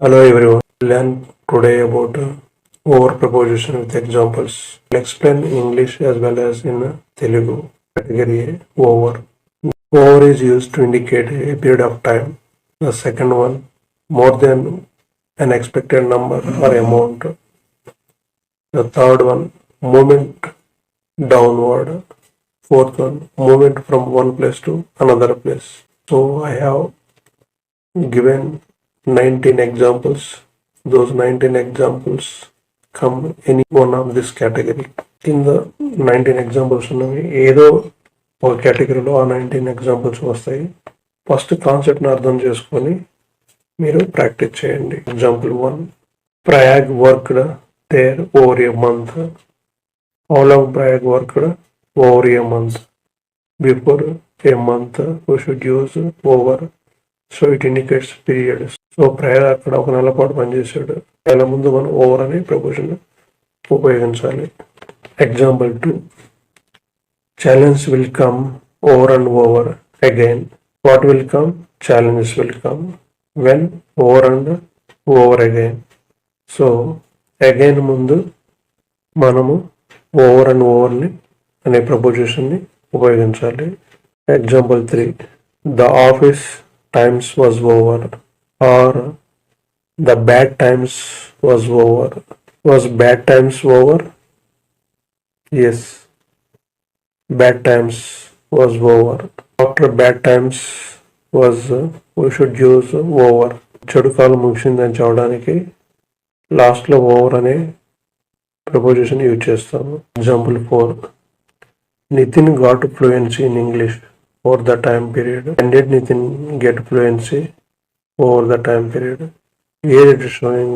Hello everyone. Learn today about over preposition with examples. I'll explain English as well as in Telugu. Category A, over. Over is used to indicate a period of time. The second one, more than an expected number or amount. The third one, movement downward. Fourth one, movement from one place to another place. So I have given 19 examples. Those 19 examples come any one of this category. కింద 19 examples ఉన్నవి ఏదో ఒక కేటగిరీలో ఆ 19 examples వస్తాయి. First కాన్సెప్ట్ని అర్థం చేసుకొని మీరు ప్రాక్టీస్ చేయండి. Example 1, Prayag worked there over a month. How long Prayag worked over a month? Before a month we should use over. So it indicates period. So Prayag అక్కడ ఒక నెల పాటు పనిచేశాడు. నెల ముందు మనం ఓవర్ అనే ప్రపోజన్ ఉపయోగించాలి. Example 2, challenge will come over and over again. What will come? Challenges will come. When? Over and over again. So again ముందు మనము ఓవర్ అండ్ ఓవర్ని అనే ప్రపోజిషన్ని ఉపయోగించాలి. Example 3, the office times was over, or the bad times was over. Was bad times over? Yes, bad times was over. After bad times was we should use over. చెడు కాలం ముగిసిందని చెప్పడానికి లాస్ట్లో over అనే preposition use చేస్తాము. Example 4, Nitin got fluency in English over the time period. When did Nitin get fluency over the time period? Here it is showing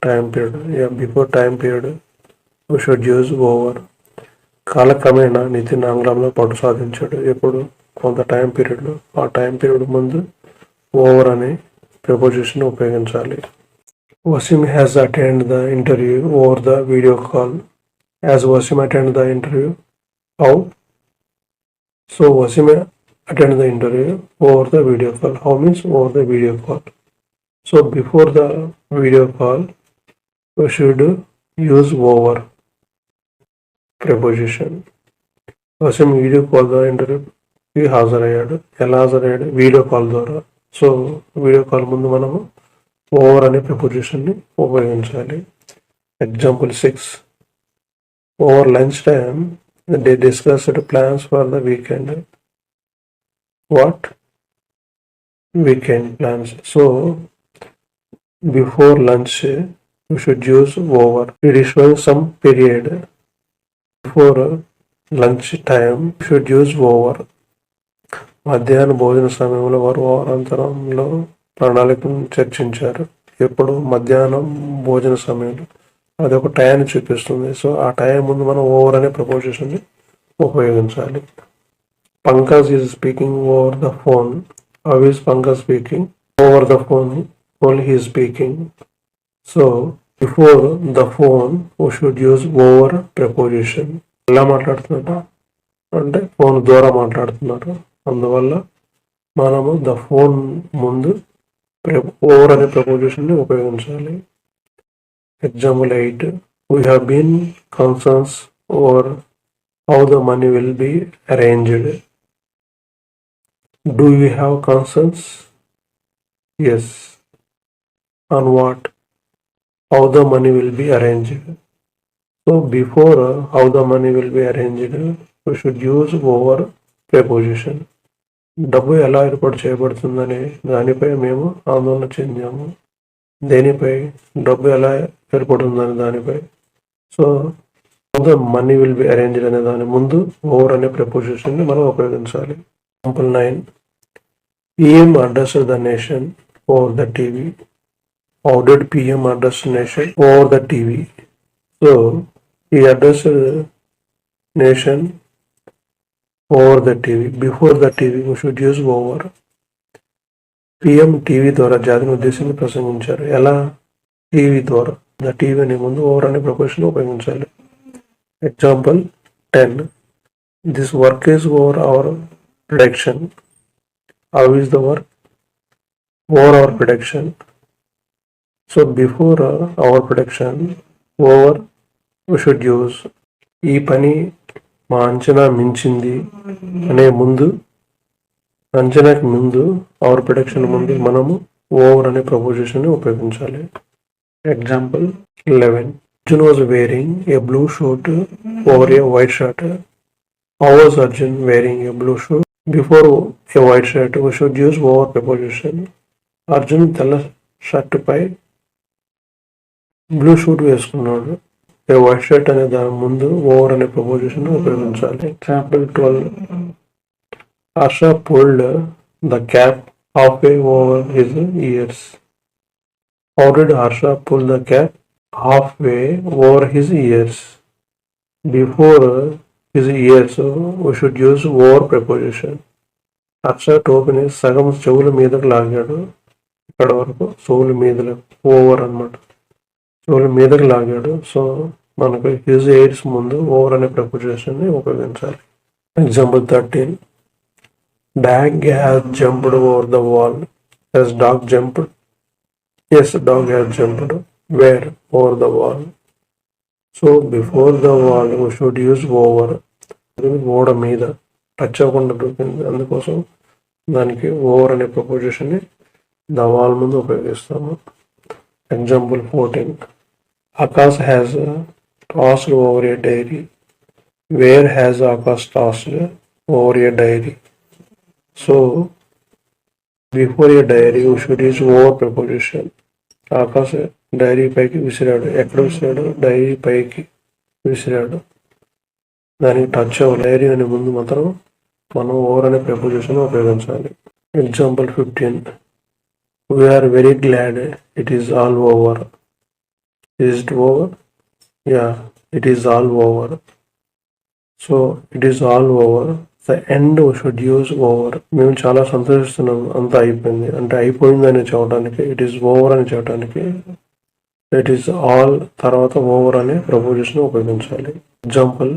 time period. Yeah, before time period we should use over. కాలక్రమేణా నితిన్ ఆంగ్లంలో పట్టు సాధించాడు. ఎప్పుడు? కొంత time పీరియడ్లో. ఆ time period ముందు over అనే ప్రపోజిషన్ ఉపయోగించాలి. Wasim has attend the interview over the video call. Has Wasim attend the interview? How? So Wasim attend the interview over the video call. How means over the video call. So before the video call we should use over preposition. Wasim video call the interview హాజరయ్యాడు. ఎలా హాజరయ్యాడు? Video call ద్వారా. So video call ముందు మనము over అనే ప్రపోజిషన్ని ఉపయోగించాలి. Example 6, over lunch time they discussed plans for the weekend. What? Weekend plans. So before lunch we should use over. It is showing some period. Before lunch time we should use over. మధ్యాహ్న భోజన సమయంలో వారు వారాంతరంలో ప్రణాళికను చర్చించారు. ఎప్పుడు? మధ్యాహ్నం భోజన సమయంలో. అది ఒక టైంని చూపిస్తుంది. సో ఆ టైం ముందు మనం ఓవర్ అనే ప్రపోజిషన్ని ఉపయోగించాలి. Pankaj is speaking over the phone. How is Pankaj speaking? Over the phone only he speaking. So before the phone we should use over preposition. ఎలా మాట్లాడుతున్నారు అంటే ఫోన్ ద్వారా మాట్లాడుతున్నారు. అందువల్ల మనము ద ఫోన్ ముందు ఓవర్ అనే ప్రపోజిషన్ని ఉపయోగించాలి. Example 8, we have been concerns over how the money will be arranged. Do we have concerns? Yes. On what? How the money will be arranged. So before how the money will be arranged we should use over preposition. డబ్బు ఎలా ఏర్పాటు చేయబడుతుందనే దానిపై మేము ఆందోళన చెందాము. దేనిపై? డబ్బు ఎలా ఏర్పడుతుందని దానిపై. So the money will be arranged అనే దాని ముందు ఓవర్ అనే ప్రపోజిషన్ని మనం ఉపయోగించాలి. Example 9, PM addressed the nation over the TV. How did PM address nation over the TV? So ఈ addressed nation over the TV. Before the TV we should use over. PM TV ద్వారా జాతిని ఉద్దేశించి ప్రసంగించారు. ఎలా? TV ద్వారా. The TV అనే ముందు over అనే ప్రపోజిషన్ ఉపయోగించాలి. Example 10, this work is over our production. How is the work? Over our production. So before our production, over we should use ఈ పని మా అంచనా మించింది అనే ముందు, అంచనాకి ముందు, అవర్ ప్రొడక్షన్ ముందు మనము ఓవర్ అనే ప్రపోజిషన్ ఉపయోగించాలి. Example 11. Arjun was wearing a blue shirt over a white shirt. How was Arjun wearing a blue shirt? Before a white shirt, we should use over preposition. Arjun తెల్ల shirt పై blue suit వేసుకున్నాడు. White shirt అనే దాని ముందు over అనే preposition ఉపయోగించాలి. Example 12. Harsha pulled the cap halfway over his ears. How did Harsha pull the cap halfway over his ears? Before his ears we should use over preposition. Harsha టోపీని సగం చెవుల మీదకు లాగాడు. ఇక్కడ వరకు చెవుల మీద ఓవర్ అనమాట, చెవుల మీదకు లాగాడు. సో మనకు హిజ్ ఎయిర్స్ ముందు ఓవర్ అనే ప్రపోజిషన్ ని ఉపయోగించాలి. Example 13. Dog has jumped over the wall. Has dog jumped? Yes, dog has jumped. Where? Over the wall. So before the wall we should use over. ఓడ మీద touch అవ్వకుండా దూకింది, అందుకోసం దానికి over అనే ప్రపోజిషన్ ని ద వాల్ ముందు ఉపయోగిస్తాము. Example 14. Akash has tossed over a dairy. Where has Akash tossed over a dairy? So before a dairy we should use over preposition. Akash diary పైకి విసిరాడు. ఎక్కడ విసిరాడు? డైరీ పైకి విసిరాడు. దానికి టచ్ అవ్వాలి. డైరీ అనే ముందు మాత్రం మనం ఓవర్ అనే ప్రపోజిషన్ ఉపయోగించాలి. Example 15. We are very glad it is all over. Is it over? Yeah, it is all over. So it is all over. The end we should use over. మేము చాలా సంతోషిస్తున్నాం, అంతా అయిపోయింది అంటే అయిపోయింది అని చెప్పడానికి, ఇట్ ఈస్ ఓవర్ అని చెప్పడానికి ఇట్ ఈస్ ఆల్ తర్వాత ఓవర్ అనే ప్రపోజిషన్ ఉపయోగించాలి. Example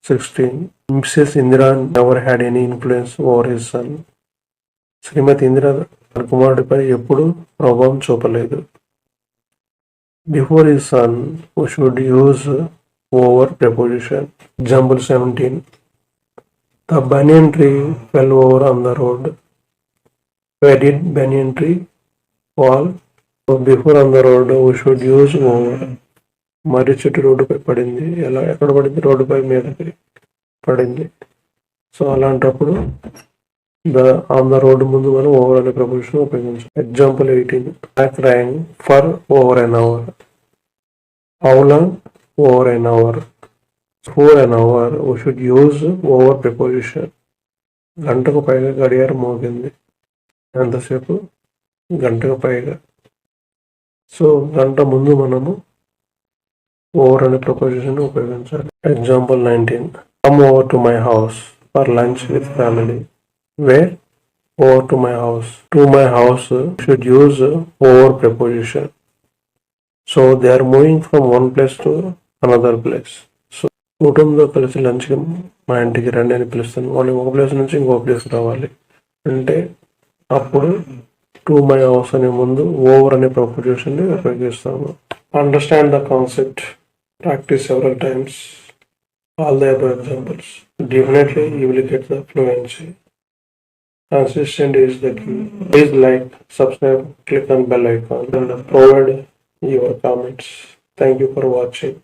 16. Mrs Indira never had any influence over his son. శ్రీమతి ఇందిరా తన కుమారుడిపై ఎప్పుడు ప్రభావం చూపలేదు. Before his son, we should use over preposition. Example 17. The banyan tree fell over on the road. Where did banyan tree fall? So before on the road, we should use over. మర్రి చెట్టు రోడ్డుపై పడింది. ఎలా, ఎక్కడ పడింది? రోడ్డుపై మీదకి పడింది. So అలాంటప్పుడు ఆన్ ద రోడ్డు ముందు మనం ఓవర్ అనే ప్రపోజిషన్ ఉపయోగించాలి. Example 18. Clock rang for over an hour. How long? Over an hour. For an hour we should use over preposition. గంటకు పైగా గడియారం మోగింది. ఎంతసేపు? గంటకు పైగా. సో గంట ముందు మనము ఓవర్ అనే ప్రపోజిషన్ ఉపయోగించాలి. Example 19. Come over to my house for lunch with family. Where? Over to my house. To my house should use over preposition. So they are moving from one place to another place. So కుటుంబంతో కలిసి లంచ్కి మా ఇంటికి రండి అని పిలుస్తాను. వాళ్ళు ఒక ప్లేస్ నుంచి ఇంకో ప్లేస్ రావాలి అంటే అప్పుడు టు మై హౌస్ అనే ముందు ఓవర్ అనే ప్రపోజిషన్ ని ఉపయోగిస్తాము. Understand the concept. Practice several times all the above examples. Definitely you will get the fluency. Consistent is the key. Please like, subscribe, click on bell icon and provide your comments. Thank you for watching.